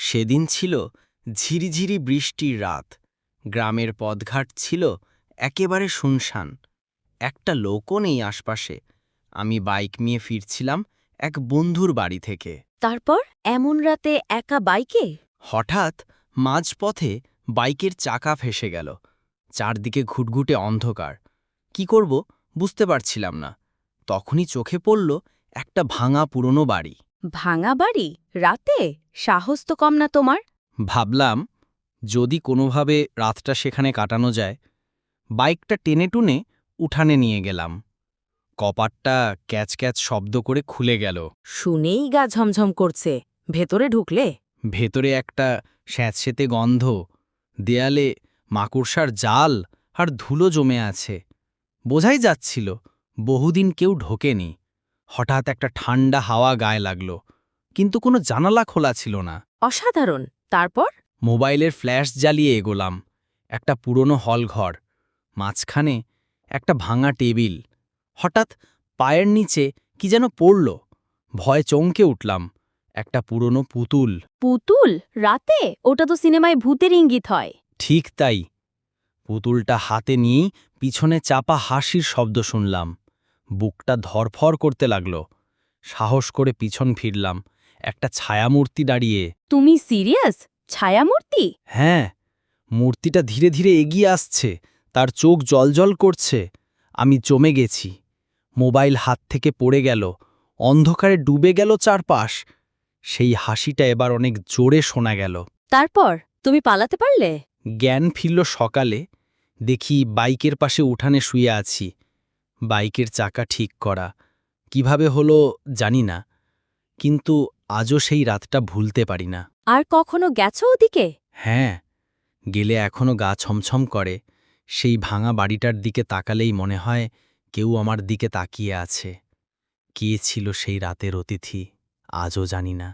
সেদিন ছিল ঝিরিঝিরি বৃষ্টির রাত। গ্রামের পথঘাট ছিল একেবারে শুনশান। একটা লোকও নেই আশপাশে। আমি বাইক নিয়ে ফিরছিলাম এক বন্ধুর বাড়ি থেকে। তারপর এমন রাতে একা বাইকে? হঠাৎ মাঝপথে বাইকের চাকা ফেসে গেল। চারদিকে ঘুটঘুটে অন্ধকার। কি করব বুঝতে পারছিলাম না। তখনই চোখে পড়ল একটা ভাঙা পুরনো বাড়ি। ভাঙা বাড়ি? রাতে? সাহস তো কম না তোমার। ভাবলাম যদি কোনোভাবে রাতটা সেখানে কাটানো যায়। বাইকটা টেনে টুনে উঠানে নিয়ে গেলাম। কপাটটা ক্যাচ ক্যাচ শব্দ করে খুলে গেল। শুনেই গা ঝমঝম করছে। ভেতরে ঢুকলে? ভেতরে একটা স্যাঁতসেঁতে গন্ধ, দেয়ালে মাকড়সার জাল আর ধুলো জমে আছে। বোঝাই যাচ্ছিল বহুদিন কেউ ঢোকেনি। হঠাৎ একটা ঠান্ডা হাওয়া গায়ে লাগল, কিন্তু কোনো জানালা খোলা ছিল না। অসাধারণ। তারপর? মোবাইলের ফ্ল্যাশ জ্বালিয়ে এগোলাম। একটা পুরনো হলঘর, মাঝখানে একটা ভাঙা টেবিল। হঠাৎ পায়ের নিচে কি যেন পড়ল। ভয়ে চমকে উঠলাম। একটা পুরনো পুতুল। পুতুল? রাতে? ওটা তো সিনেমায় ভূতের ইঙ্গিত হয়। ঠিক তাই। পুতুলটা হাতে নিয়েই পিছনে চাপা হাসির শব্দ শুনলাম। বুকটা ধরফর করতে লাগল। সাহস করে পিছন ফিরলাম। একটা ছায়ামূর্তি দাঁড়িয়ে। তুমি সিরিয়াস? ছায়ামূর্তি? হ্যাঁ, মূর্তিটা ধীরে ধীরে এগিয়ে আসছে। তার চোখ জ্বলজ্বল করছে। আমি জমে গেছি। মোবাইল হাত থেকে পড়ে গেল। অন্ধকারে ডুবে গেল চারপাশ। সেই হাসিটা এবার অনেক জোরে শোনা গেল। তারপর তুমি পালাতে পারলে? জ্ঞান ফিরল সকালে। দেখি বাইকের পাশে উঠানে শুয়ে আছি। বাইকের চাকা ঠিক করা। কিভাবে হলো জানি না, কিন্তু আজও সেই রাতটা ভুলতে পারি না। আর কখনো গেছো ওদিকে? হ্যাঁ, গেলে এখনো গা ছমছম করে। সেই ভাঙা বাড়িটার দিকে তাকালেই মনে হয় কেউ আমার দিকে তাকিয়ে আছে। কে ছিল সেই রাতের অতিথি আজও জানি না।